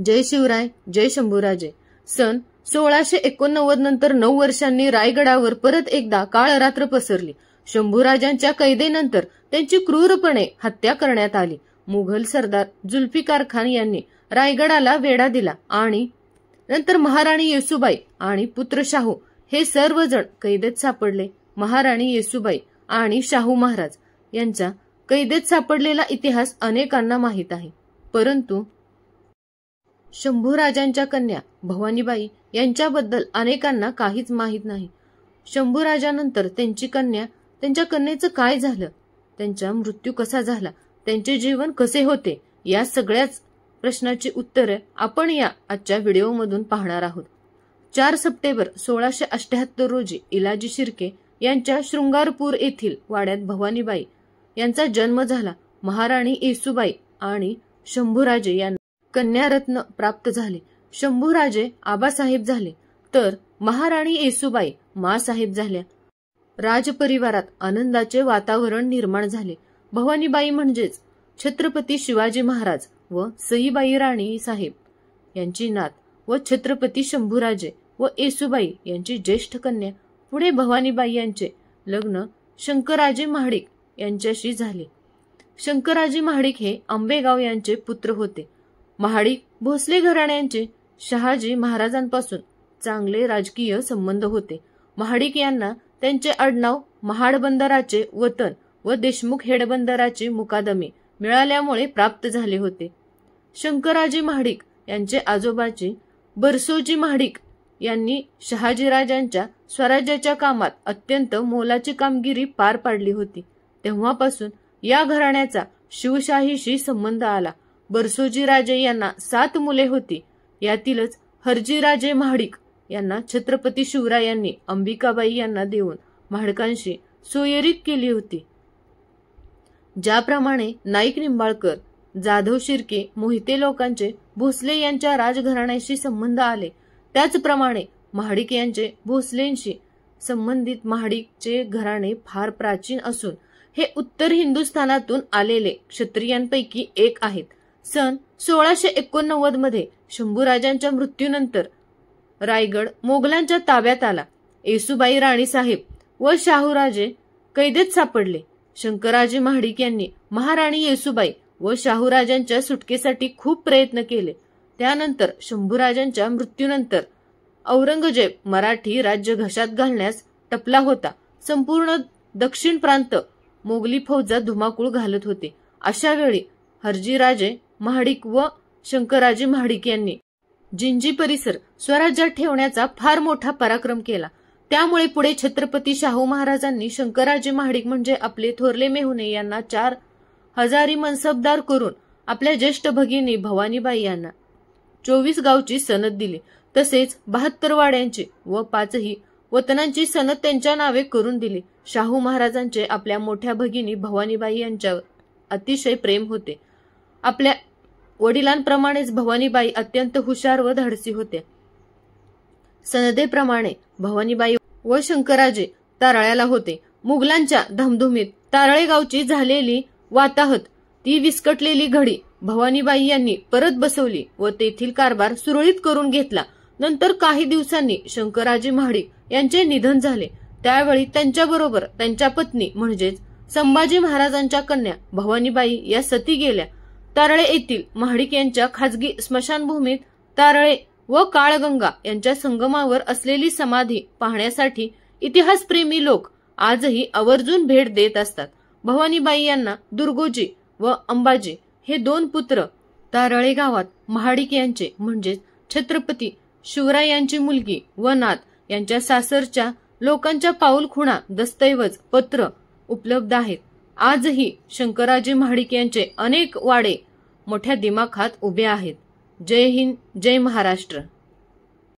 जय शिवराय, जय शंभूराजे। सन 1689 नंतर 9 वर्षांनी रायगडावर परत एकदा काळ रात्र पसरली। शंभूराजांच्या कैदेनंतर त्यांची क्रूरपणे हत्या करण्यात आली। मुघल सरदार जुल्फिकार खान यांनी रायगडाला वेढा दिला आणि नंतर महाराणी येसूबाई आणि पुत्र शाहू हे सर्वजण कैदेत सापडले। महाराणी येसूबाई आणि शाहू महाराज यांचा कैदेत सापडलेला इतिहास अनेकांना माहीत आहे, परंतु शंभूराजांच्या कन्या भवानीबाई यांच्याबद्दल अनेकांना काहीच माहीत नाही। शंभूराजानंतर त्यांच्या कन्येचं काय झालं, त्यांचा मृत्यू कसा झाला, त्यांचे जीवन कसे होते, या सगळ्याच प्रश्नाची उत्तरे आपण या आजच्या व्हिडिओमधून पाहणार आहोत। 4 सप्टेंबर 1678 रोजी इलाजी शिर्के यांच्या शृंगारपूर येथील वाड्यात भवानीबाई यांचा जन्म झाला। महाराणी येसूबाई आणि शंभूराजे यांना कन्यारत्न प्राप्त झाले। शंभूराजे आबासाहेब झाले तर महाराणी येसूबाई माँसाहेब झाल्या। राजपरिवारात आनंदाचे वातावरण निर्माण झाले। भवानीबाई म्हणजेच छत्रपती शिवाजी महाराज व सईबाई राणी साहेब यांची नात व छत्रपती शंभूराजे व येसूबाई यांची ज्येष्ठ कन्या। पुढे भवानीबाई यांचे लग्न शंकराजे महाडिक यांच्याशी झाले। शंकराजी महाडिक हे आंबेगाव यांचे पुत्र होते। महाडिक भोसले घराण्यांचे शहाजी महाराजांपासून चांगले राजकीय संबंध होते। महाडिक यांना त्यांचे आडनाव महाडबंदराचे वतन व देशमुख हेडबंदराचे मुकादमे मिळाल्यामुळे प्राप्त झाले होते। शंकराजी महाडिक यांचे आजोबाचे बरसोजी महाडिक यांनी शहाजीराजांच्या स्वराज्याच्या कामात अत्यंत मोलाची कामगिरी पार पाडली होती। तेव्हापासून या घराण्याचा शिवशाहीशी संबंध आला। बरसोजी राजे यांना 7 मुले होती। यातीलच हरजीराजे महाडिक यांना छत्रपती शिवरायांनी अंबिकाबाई यांना देऊन महाडकांशी सोयरीक केली होती। ज्याप्रमाणे नाईक निंबाळकर, जाधव शिर्के, मोहिते लोकांचे भोसले यांच्या राजघराण्याशी संबंध आले, त्याचप्रमाणे महाडिक यांचे भोसलेंशी संबंधित महाडिकचे घराणे फार प्राचीन असून हे उत्तर हिंदुस्थानातून आलेले क्षत्रियांपैकी एक आहेत। सन 1689 मध्ये शंभूराजांच्या मृत्यूनंतर रायगड मोगलांच्या ताब्यात आला। येसूबाई राणी साहेब व शाहूराजे कैदेत सापडले। शंकराजी महाडिक यांनी महाराणी येसूबाई व शाहूराजांच्या सुटकेसाठी खूप प्रयत्न केले। त्यानंतर शंभूराजांच्या मृत्यूनंतर औरंगजेब मराठी राज्य घशात घालण्यास टपला होता। संपूर्ण दक्षिण प्रांत मोगली फौजा धुमाकूळ घालत होते। अशा वेळी हरजीराजे महाडिक व शंकराजी महाडिक यांनी जिंजी परिसर स्वराज्यात ठेवण्याचा फार मोठा पराक्रम केला। त्यामुळे पुढे छत्रपती शाहू महाराजांनी शंकराजी महाडिक म्हणजे आपले थोरले मेहुणे यांना 4 हजारी मनसबदार करून आपल्या ज्येष्ठ भगिनी भवानीबाई यांना 24 गावची सनद दिली। तसेच 72 वाड्यांची व 5ही वतनांची सनद त्यांच्या नावे करून दिली। शाहू महाराजांचे आपल्या मोठ्या भगिनी भवानीबाई यांच्यावर अतिशय प्रेम होते। आपल्या वडिलांप्रमाणेच भवानीबाई अत्यंत हुशार व धाडसी होत्या। सनदेप्रमाणे भवानीबाई व शंकराजे तारळ्याला होते। मुघलांच्या धामधुमीत तारळे गावची झालेली वाताहत, ती विस्कटलेली घडी भवानीबाई यांनी परत बसवली व तेथील कारभार सुरळीत करून घेतला। नंतर काही दिवसांनी शंकराजी महाडिक यांचे निधन झाले। त्यावेळी त्यांच्याबरोबर त्यांच्या पत्नी म्हणजेच संभाजी महाराजांच्या कन्या भवानीबाई या सती गेल्या। तारळे येथील महाडिक यांच्या खाजगी स्मशानभूमीत तारळे व काळगंगा यांच्या संगमावर असलेली समाधी पाहण्यासाठी इतिहासप्रेमी लोक आजही आवर्जून भेट देत असतात। भवानीबाई यांना दुर्गोजी व अंबाजी हे 2 पुत्र तारळे गावात महाडिक यांचे म्हणजेच छत्रपती शिवरायांची मुलगी व नात यांच्या सासरच्या लोकांच्या पाऊलखुणा, दस्तऐवज, पत्र उपलब्ध आहेत। आजही शंकराजी महाडिक यांचे अनेक वाडे मोठ्या दिमाखात उभे आहेत। जय हिंद, जय महाराष्ट्र।